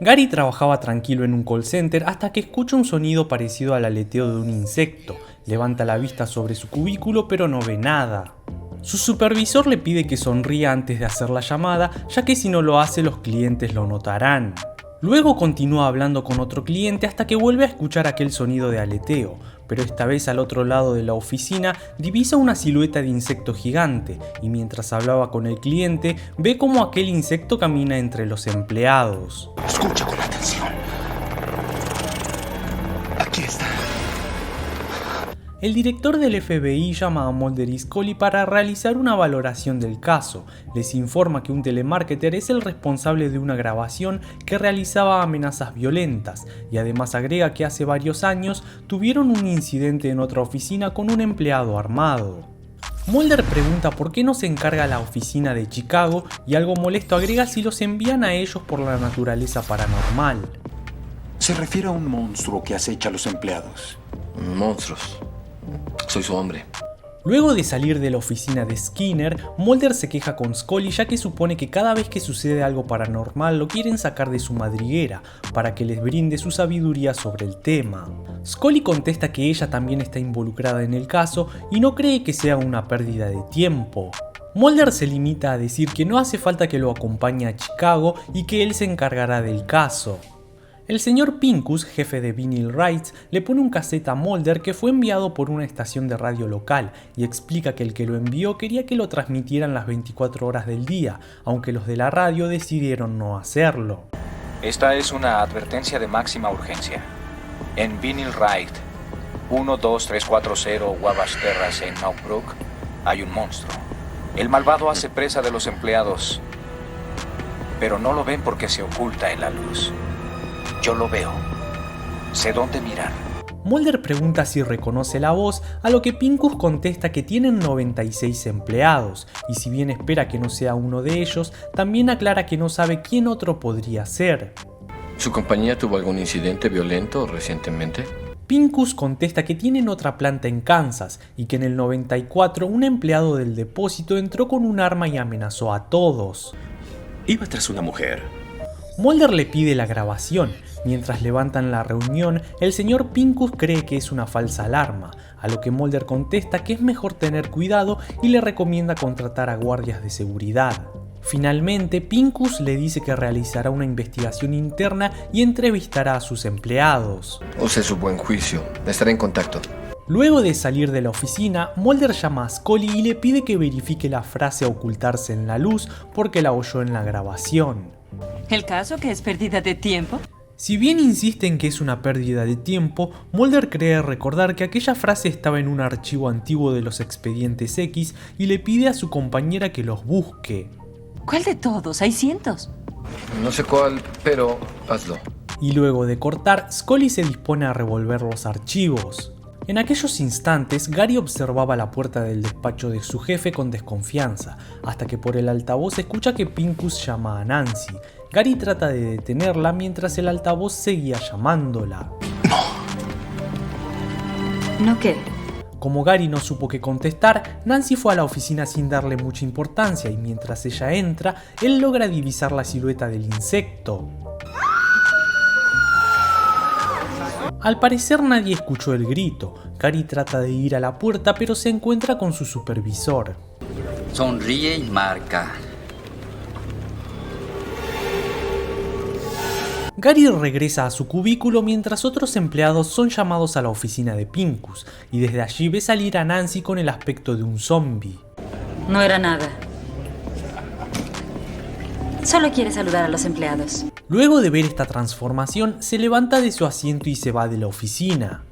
Gary trabajaba tranquilo en un call center hasta que escucha un sonido parecido al aleteo de un insecto. Levanta la vista sobre su cubículo pero no ve nada. Su supervisor le pide que sonría antes de hacer la llamada, ya que si no lo hace los clientes lo notarán. Luego continúa hablando con otro cliente hasta que vuelve a escuchar aquel sonido de aleteo, pero esta vez al otro lado de la oficina divisa una silueta de insecto gigante y mientras hablaba con el cliente ve cómo aquel insecto camina entre los empleados. Escucha con atención. Aquí está. El director del FBI llama a Mulder y Scully para realizar una valoración del caso. Les informa que un telemarketer es el responsable de una grabación que realizaba amenazas violentas y además agrega que hace varios años tuvieron un incidente en otra oficina con un empleado armado. Mulder pregunta por qué no se encarga la oficina de Chicago y algo molesto agrega si los envían a ellos por la naturaleza paranormal. Se refiere a un monstruo que acecha a los empleados. Monstruos. Soy su hombre. Luego de salir de la oficina de Skinner, Mulder se queja con Scully ya que supone que cada vez que sucede algo paranormal lo quieren sacar de su madriguera para que les brinde su sabiduría sobre el tema. Scully contesta que ella también está involucrada en el caso y no cree que sea una pérdida de tiempo. Mulder se limita a decir que no hace falta que lo acompañe a Chicago y que él se encargará del caso. El señor Pincus, jefe de Vinyl Rights, le pone un cassette a Mulder que fue enviado por una estación de radio local y explica que el que lo envió quería que lo transmitieran las 24 horas del día, aunque los de la radio decidieron no hacerlo. Esta es una advertencia de máxima urgencia. En Vinyl Right 12340 Wabash Terrace en Northbrook hay un monstruo. El malvado hace presa de los empleados, pero no lo ven porque se oculta en la luz. Yo lo veo. Sé dónde mirar. Mulder pregunta si reconoce la voz, a lo que Pincus contesta que tienen 96 empleados, y si bien espera que no sea uno de ellos, también aclara que no sabe quién otro podría ser. ¿Su compañía tuvo algún incidente violento recientemente? Pincus contesta que tienen otra planta en Kansas, y que en el 94 un empleado del depósito entró con un arma y amenazó a todos. Iba tras una mujer. Mulder le pide la grabación. Mientras levantan la reunión, el señor Pincus cree que es una falsa alarma, a lo que Mulder contesta que es mejor tener cuidado y le recomienda contratar a guardias de seguridad. Finalmente, Pincus le dice que realizará una investigación interna y entrevistará a sus empleados. Use su buen juicio. Estaré en contacto. Luego de salir de la oficina, Mulder llama a Scully y le pide que verifique la frase ocultarse en la luz porque la oyó en la grabación. ¿El caso que es pérdida de tiempo? Si bien insiste en que es una pérdida de tiempo, Mulder cree recordar que aquella frase estaba en un archivo antiguo de los expedientes X y le pide a su compañera que los busque. ¿Cuál de todos? Hay cientos. No sé cuál, pero hazlo. Y luego de cortar, Scully se dispone a revolver los archivos. En aquellos instantes, Gary observaba la puerta del despacho de su jefe con desconfianza, hasta que por el altavoz escucha que Pincus llama a Nancy. Gary trata de detenerla mientras el altavoz seguía llamándola. ¿No qué? Como Gary no supo qué contestar, Nancy fue a la oficina sin darle mucha importancia y mientras ella entra, él logra divisar la silueta del insecto. Al parecer nadie escuchó el grito. Gary trata de ir a la puerta pero se encuentra con su supervisor. Sonríe y marca. Gary regresa a su cubículo mientras otros empleados son llamados a la oficina de Pincus y desde allí ve salir a Nancy con el aspecto de un zombie. No era nada. Solo quiere saludar a los empleados. Luego de ver esta transformación, se levanta de su asiento y se va de la oficina.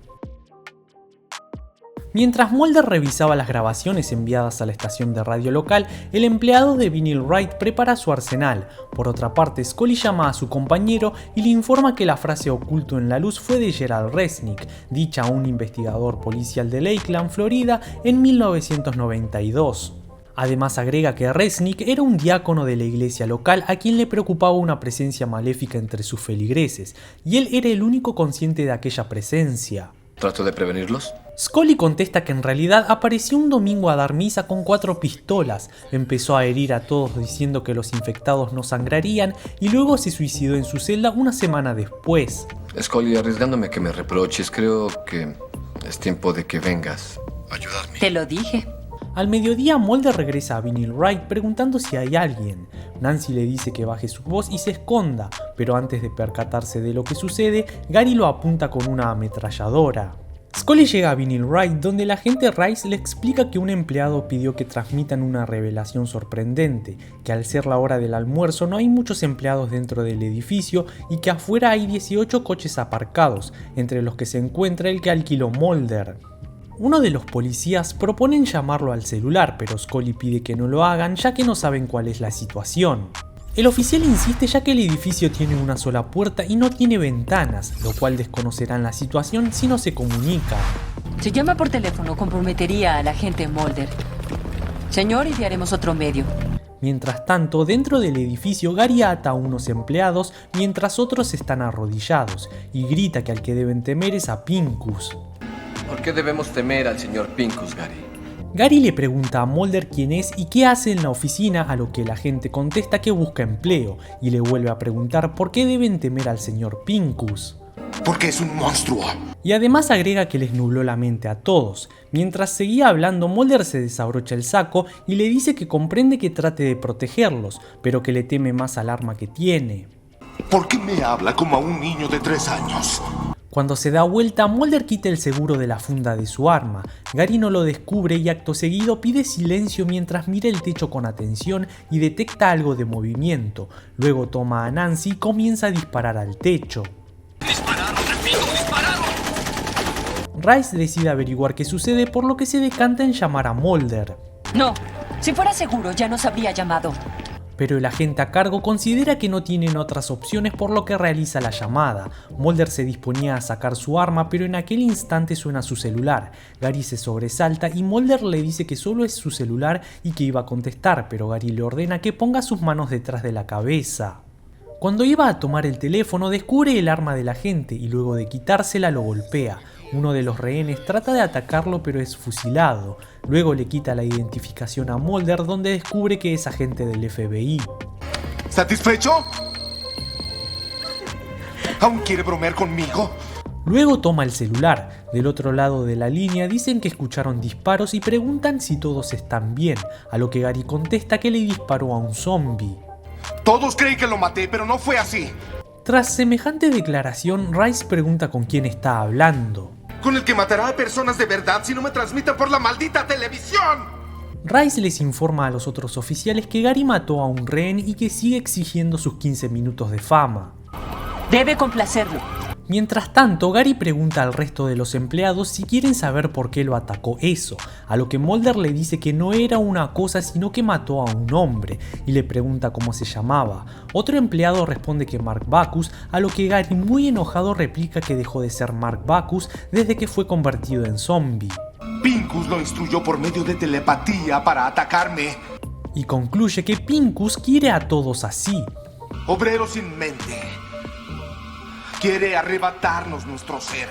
Mientras Mulder revisaba las grabaciones enviadas a la estación de radio local, el empleado de Vinyl Right prepara su arsenal. Por otra parte, Scully llama a su compañero y le informa que la frase oculto en la luz fue de Gerald Resnick, dicha a un investigador policial de Lakeland, Florida, en 1992. Además agrega que Resnick era un diácono de la iglesia local a quien le preocupaba una presencia maléfica entre sus feligreses, y él era el único consciente de aquella presencia. ¿Trato de prevenirlos? Scully contesta que en realidad apareció un domingo a dar misa con 4 pistolas, empezó a herir a todos diciendo que los infectados no sangrarían y luego se suicidó en su celda una semana después. Scully, arriesgándome a que me reproches, creo que es tiempo de que vengas a ayudarme. Te lo dije. Al mediodía, Mulder regresa a Vinyl Wright preguntando si hay alguien. Nancy le dice que baje su voz y se esconda, pero antes de percatarse de lo que sucede, Gary lo apunta con una ametralladora. Scully llega a Vinyl Wright, donde el agente Rice le explica que un empleado pidió que transmitan una revelación sorprendente, que al ser la hora del almuerzo no hay muchos empleados dentro del edificio y que afuera hay 18 coches aparcados, entre los que se encuentra el que alquiló Mulder. Uno de los policías proponen llamarlo al celular, pero Scully pide que no lo hagan ya que no saben cuál es la situación. El oficial insiste ya que el edificio tiene una sola puerta y no tiene ventanas, lo cual desconocerán la situación si no se comunica. Si llama por teléfono, comprometería al agente Mulder. Señor, idearemos otro medio. Mientras tanto, dentro del edificio, Gary ata a unos empleados mientras otros están arrodillados y grita que al que deben temer es a Pincus. ¿Por qué debemos temer al señor Pincus, Gary? Gary le pregunta a Mulder quién es y qué hace en la oficina, a lo que el agente contesta que busca empleo y le vuelve a preguntar por qué deben temer al señor Pincus. Porque es un monstruo. Y además agrega que les nubló la mente a todos. Mientras seguía hablando, Mulder se desabrocha el saco y le dice que comprende que trate de protegerlos, pero que le teme más al arma que tiene. ¿Por qué me habla como a un niño de 3 años? Cuando se da vuelta, Mulder quita el seguro de la funda de su arma. Gary no lo descubre y acto seguido pide silencio mientras mira el techo con atención y detecta algo de movimiento. Luego toma a Nancy y comienza a disparar al techo. ¡Dispararon, repito, dispararon! Rice decide averiguar qué sucede, por lo que se decanta en llamar a Mulder. No, si fuera seguro ya nos habría llamado. Pero el agente a cargo considera que no tienen otras opciones, por lo que realiza la llamada. Mulder se disponía a sacar su arma, pero en aquel instante suena su celular. Gary se sobresalta y Mulder le dice que solo es su celular y que iba a contestar, pero Gary le ordena que ponga sus manos detrás de la cabeza. Cuando iba a tomar el teléfono, descubre el arma del agente y luego de quitársela lo golpea. Uno de los rehenes trata de atacarlo, pero es fusilado. Luego le quita la identificación a Mulder, donde descubre que es agente del FBI. ¿Satisfecho? ¿Aún quiere bromear conmigo? Luego toma el celular. Del otro lado de la línea dicen que escucharon disparos y preguntan si todos están bien, a lo que Gary contesta que le disparó a un zombie. Todos creen que lo maté, pero no fue así. Tras semejante declaración, Rice pregunta con quién está hablando. Con el que matará a personas de verdad si no me transmiten por la maldita televisión. Rice les informa a los otros oficiales que Gary mató a un rehén y que sigue exigiendo sus 15 minutos de fama. Debe complacerlo. Mientras tanto, Gary pregunta al resto de los empleados si quieren saber por qué lo atacó eso, a lo que Mulder le dice que no era una cosa sino que mató a un hombre, y le pregunta cómo se llamaba. Otro empleado responde que Mark Bacchus, a lo que Gary muy enojado replica que dejó de ser Mark Bacchus desde que fue convertido en zombie. Pincus lo instruyó por medio de telepatía para atacarme. Y concluye que Pincus quiere a todos así. Obrero sin mente. Quiere arrebatarnos nuestro ser.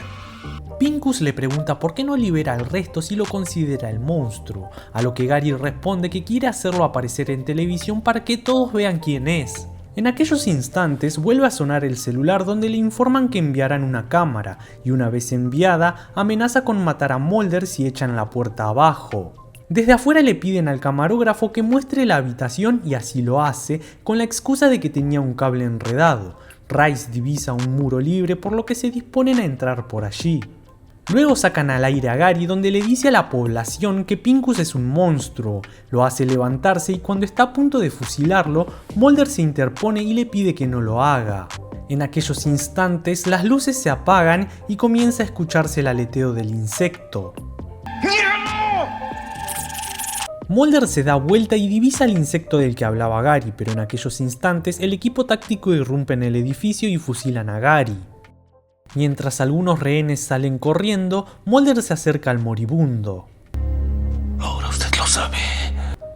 Pincus le pregunta por qué no libera al resto si lo considera el monstruo, a lo que Gary responde que quiere hacerlo aparecer en televisión para que todos vean quién es. En aquellos instantes vuelve a sonar el celular, donde le informan que enviarán una cámara, y una vez enviada amenaza con matar a Mulder si echan la puerta abajo. Desde afuera le piden al camarógrafo que muestre la habitación y así lo hace, con la excusa de que tenía un cable enredado. Rice divisa un muro libre, por lo que se disponen a entrar por allí. Luego sacan al aire a Gary, donde le dice a la población que Pincus es un monstruo. Lo hace levantarse y cuando está a punto de fusilarlo, Mulder se interpone y le pide que no lo haga. En aquellos instantes las luces se apagan y comienza a escucharse el aleteo del insecto. Mulder se da vuelta y divisa al insecto del que hablaba Gary, pero en aquellos instantes el equipo táctico irrumpe en el edificio y fusilan a Gary. Mientras algunos rehenes salen corriendo, Mulder se acerca al moribundo. Ahora usted lo sabe.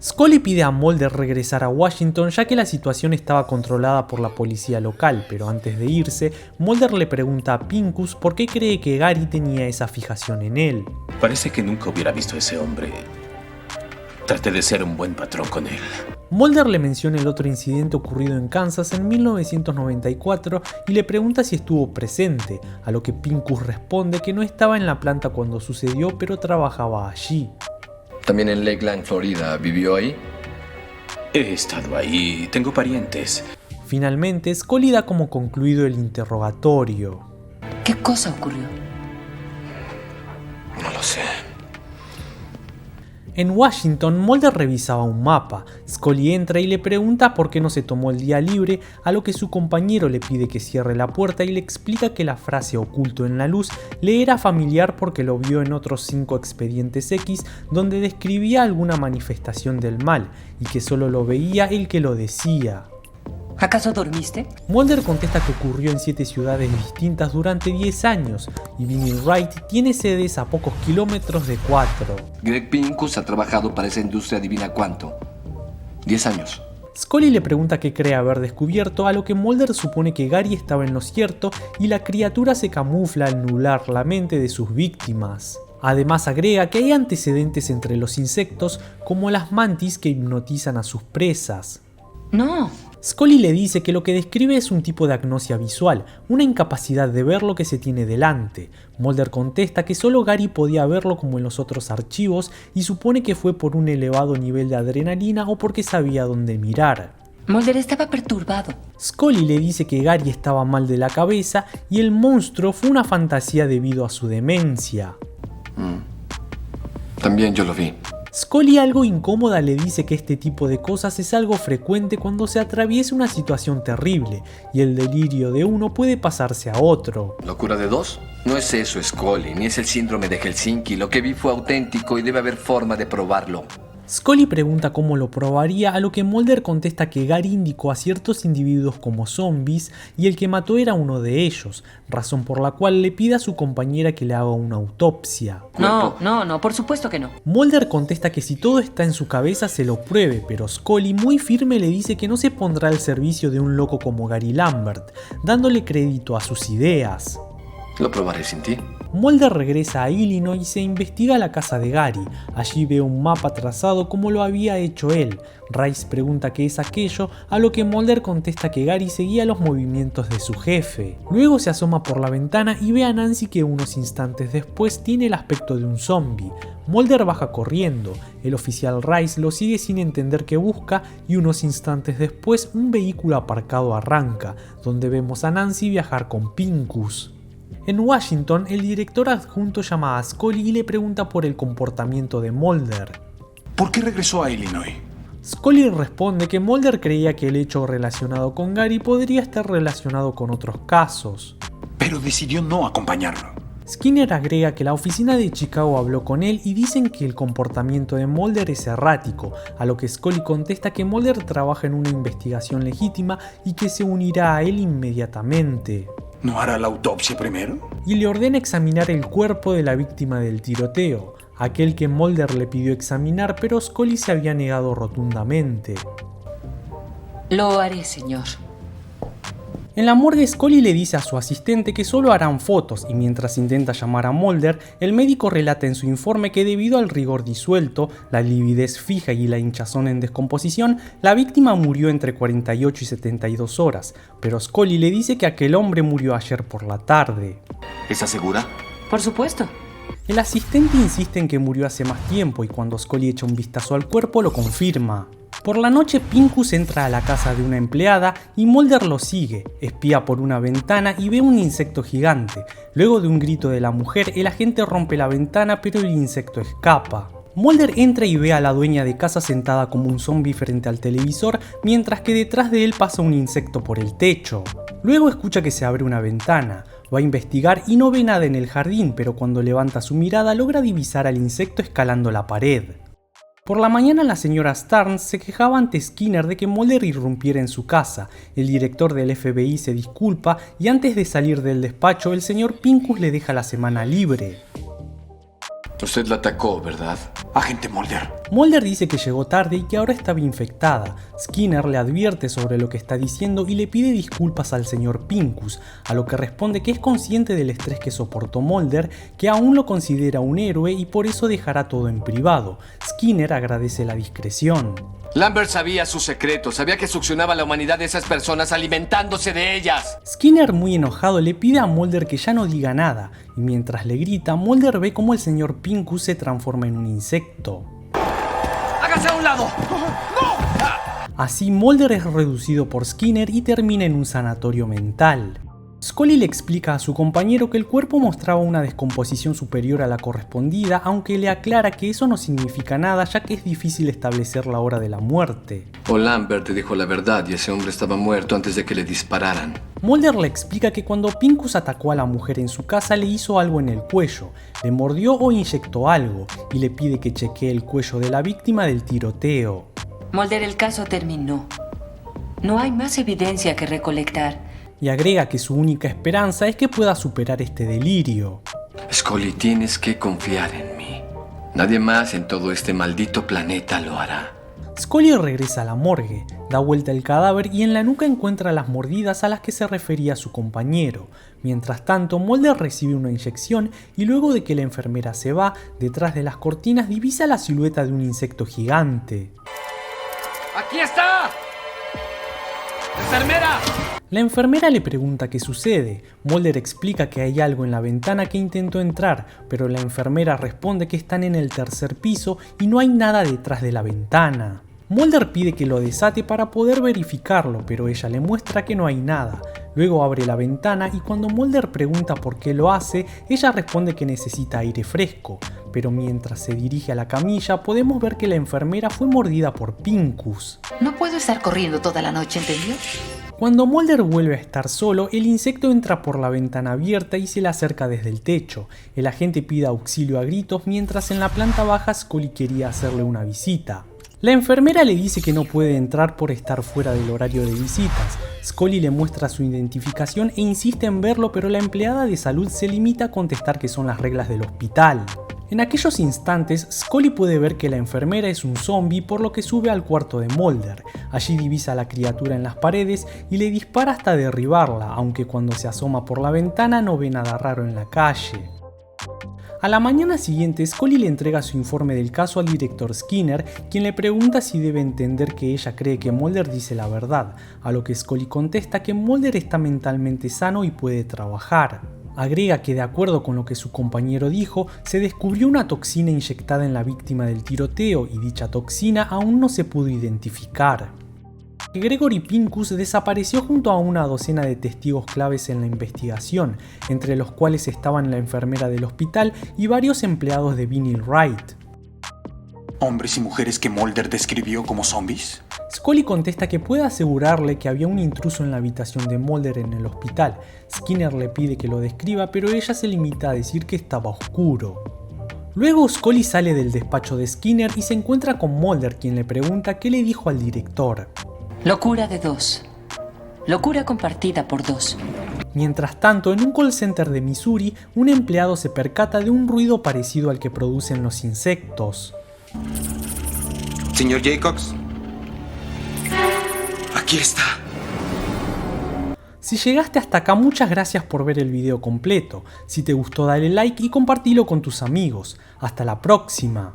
Scully pide a Mulder regresar a Washington ya que la situación estaba controlada por la policía local, pero antes de irse, Mulder le pregunta a Pincus por qué cree que Gary tenía esa fijación en él. Parece que nunca hubiera visto a ese hombre. Traté de ser un buen patrón con él. Mulder le menciona el otro incidente ocurrido en Kansas en 1994 y le pregunta si estuvo presente, a lo que Pincus responde que no estaba en la planta cuando sucedió pero trabajaba allí. ¿También en Lakeland, Florida? ¿Vivió ahí? He estado ahí, tengo parientes. Finalmente, Scully da como concluido el interrogatorio. ¿Qué cosa ocurrió? No lo sé. En Washington, Mulder revisaba un mapa. Scully entra y le pregunta por qué no se tomó el día libre, a lo que su compañero le pide que cierre la puerta y le explica que la frase oculto en la luz le era familiar porque lo vio en otros 5 expedientes X donde describía alguna manifestación del mal y que solo lo veía el que lo decía. ¿Acaso dormiste? Mulder contesta que ocurrió en 7 ciudades distintas durante 10 años y Vinnie Wright tiene sedes a pocos kilómetros de 4. Greg Pincus ha trabajado para esa industria adivina cuánto. 10 años. Scully le pregunta qué cree haber descubierto, a lo que Mulder supone que Gary estaba en lo cierto y la criatura se camufla al nublar la mente de sus víctimas. Además agrega que hay antecedentes entre los insectos como las mantis que hipnotizan a sus presas. No. Scully le dice que lo que describe es un tipo de agnosia visual, una incapacidad de ver lo que se tiene delante. Mulder contesta que solo Gary podía verlo como en los otros archivos y supone que fue por un elevado nivel de adrenalina o porque sabía dónde mirar. Mulder estaba perturbado. Scully le dice que Gary estaba mal de la cabeza y el monstruo fue una fantasía debido a su demencia. También yo lo vi. Scully, algo incómoda, le dice que este tipo de cosas es algo frecuente cuando se atraviesa una situación terrible y el delirio de uno puede pasarse a otro. ¿Locura de 2? No es eso, Scully, ni es el síndrome de Helsinki. Lo que vi fue auténtico y debe haber forma de probarlo. Scully pregunta cómo lo probaría, a lo que Mulder contesta que Gary indicó a ciertos individuos como zombies y el que mató era uno de ellos, razón por la cual le pide a su compañera que le haga una autopsia. No, por supuesto que no. Mulder contesta que si todo está en su cabeza se lo pruebe, pero Scully muy firme le dice que no se pondrá al servicio de un loco como Gary Lambert, dándole crédito a sus ideas. Lo probaré sin ti. Mulder regresa a Illinois e investiga la casa de Gary. Allí ve un mapa trazado como lo había hecho él. Rice pregunta qué es aquello, a lo que Mulder contesta que Gary seguía los movimientos de su jefe. Luego se asoma por la ventana y ve a Nancy que unos instantes después tiene el aspecto de un zombie. Mulder baja corriendo, el oficial Rice lo sigue sin entender qué busca y unos instantes después un vehículo aparcado arranca, donde vemos a Nancy viajar con Pincus. En Washington, el director adjunto llama a Scully y le pregunta por el comportamiento de Mulder. ¿Por qué regresó a Illinois? Scully responde que Mulder creía que el hecho relacionado con Gary podría estar relacionado con otros casos. Pero decidió no acompañarlo. Skinner agrega que la oficina de Chicago habló con él y dicen que el comportamiento de Mulder es errático, a lo que Scully contesta que Mulder trabaja en una investigación legítima y que se unirá a él inmediatamente. ¿No hará la autopsia primero? Y le ordena examinar el cuerpo de la víctima del tiroteo, aquel que Mulder le pidió examinar, pero Scully se había negado rotundamente. Lo haré, señor. En la morgue, Scully le dice a su asistente que solo harán fotos y mientras intenta llamar a Mulder, el médico relata en su informe que debido al rigor disuelto, la lividez fija y la hinchazón en descomposición, la víctima murió entre 48 y 72 horas, pero Scully le dice que aquel hombre murió ayer por la tarde. ¿Estás segura? Por supuesto. El asistente insiste en que murió hace más tiempo y cuando Scully echa un vistazo al cuerpo lo confirma. Por la noche, Pincus entra a la casa de una empleada y Mulder lo sigue, espía por una ventana y ve un insecto gigante. Luego de un grito de la mujer, el agente rompe la ventana pero el insecto escapa. Mulder entra y ve a la dueña de casa sentada como un zombie frente al televisor, mientras que detrás de él pasa un insecto por el techo. Luego escucha que se abre una ventana. Va a investigar y no ve nada en el jardín, pero cuando levanta su mirada logra divisar al insecto escalando la pared. Por la mañana la señora Starnes se quejaba ante Skinner de que Mulder irrumpiera en su casa. El director del FBI se disculpa y antes de salir del despacho el señor Pincus le deja la semana libre. Usted la atacó, ¿verdad? Agente Mulder. Mulder dice que llegó tarde y que ahora estaba infectada. Skinner le advierte sobre lo que está diciendo y le pide disculpas al señor Pincus, a lo que responde que es consciente del estrés que soportó Mulder, que aún lo considera un héroe y por eso dejará todo en privado. Skinner agradece la discreción. Lambert sabía sus secretos, sabía que succionaba la humanidad de esas personas alimentándose de ellas. Skinner, muy enojado, le pide a Mulder que ya no diga nada, y mientras le grita, Mulder ve cómo el señor Pincus se transforma en un insecto. ¡Hágase a un lado! Así Mulder es reducido por Skinner y termina en un sanatorio mental. Scully le explica a su compañero que el cuerpo mostraba una descomposición superior a la correspondida, aunque le aclara que eso no significa nada ya que es difícil establecer la hora de la muerte. O Lambert te dijo la verdad y ese hombre estaba muerto antes de que le dispararan. Mulder le explica que cuando Pincus atacó a la mujer en su casa le hizo algo en el cuello, le mordió o inyectó algo, y le pide que chequee el cuello de la víctima del tiroteo. Mulder, el caso terminó. No hay más evidencia que recolectar. Y agrega que su única esperanza es que pueda superar este delirio. Scully, tienes que confiar en mí. Nadie más en todo este maldito planeta lo hará. Scully regresa a la morgue, da vuelta el cadáver y en la nuca encuentra las mordidas a las que se refería su compañero. Mientras tanto, Mulder recibe una inyección y luego de que la enfermera se va, detrás de las cortinas divisa la silueta de un insecto gigante. ¡Aquí está! ¡Enfermera! La enfermera le pregunta qué sucede. Mulder explica que hay algo en la ventana que intentó entrar, pero la enfermera responde que están en el tercer piso y no hay nada detrás de la ventana. Mulder pide que lo desate para poder verificarlo, pero ella le muestra que no hay nada. Luego abre la ventana y cuando Mulder pregunta por qué lo hace, ella responde que necesita aire fresco. Pero mientras se dirige a la camilla, podemos ver que la enfermera fue mordida por Pincus. No puedo estar corriendo toda la noche, ¿entendió? Cuando Mulder vuelve a estar solo, el insecto entra por la ventana abierta y se le acerca desde el techo. El agente pide auxilio a gritos mientras en la planta baja Scully quería hacerle una visita. La enfermera le dice que no puede entrar por estar fuera del horario de visitas. Scully le muestra su identificación e insiste en verlo, pero la empleada de salud se limita a contestar que son las reglas del hospital. En aquellos instantes, Scully puede ver que la enfermera es un zombie, por lo que sube al cuarto de Mulder. Allí divisa a la criatura en las paredes y le dispara hasta derribarla, aunque cuando se asoma por la ventana no ve nada raro en la calle. A la mañana siguiente, Scully le entrega su informe del caso al director Skinner, quien le pregunta si debe entender que ella cree que Mulder dice la verdad, a lo que Scully contesta que Mulder está mentalmente sano y puede trabajar. Agrega que de acuerdo con lo que su compañero dijo, se descubrió una toxina inyectada en la víctima del tiroteo y dicha toxina aún no se pudo identificar. Gregory Pincus desapareció junto a una docena de testigos claves en la investigación, entre los cuales estaban la enfermera del hospital y varios empleados de Vinyl Wright. ¿Hombres y mujeres que Mulder describió como zombies? Scully contesta que puede asegurarle que había un intruso en la habitación de Mulder en el hospital. Skinner le pide que lo describa, pero ella se limita a decir que estaba oscuro. Luego Scully sale del despacho de Skinner y se encuentra con Mulder, quien le pregunta qué le dijo al director. Locura de dos. Locura compartida por dos. Mientras tanto, en un call center de Missouri, un empleado se percata de un ruido parecido al que producen los insectos. Señor Jacobs. Aquí está. Si llegaste hasta acá, muchas gracias por ver el video completo. Si te gustó, dale like y compartilo con tus amigos. Hasta la próxima.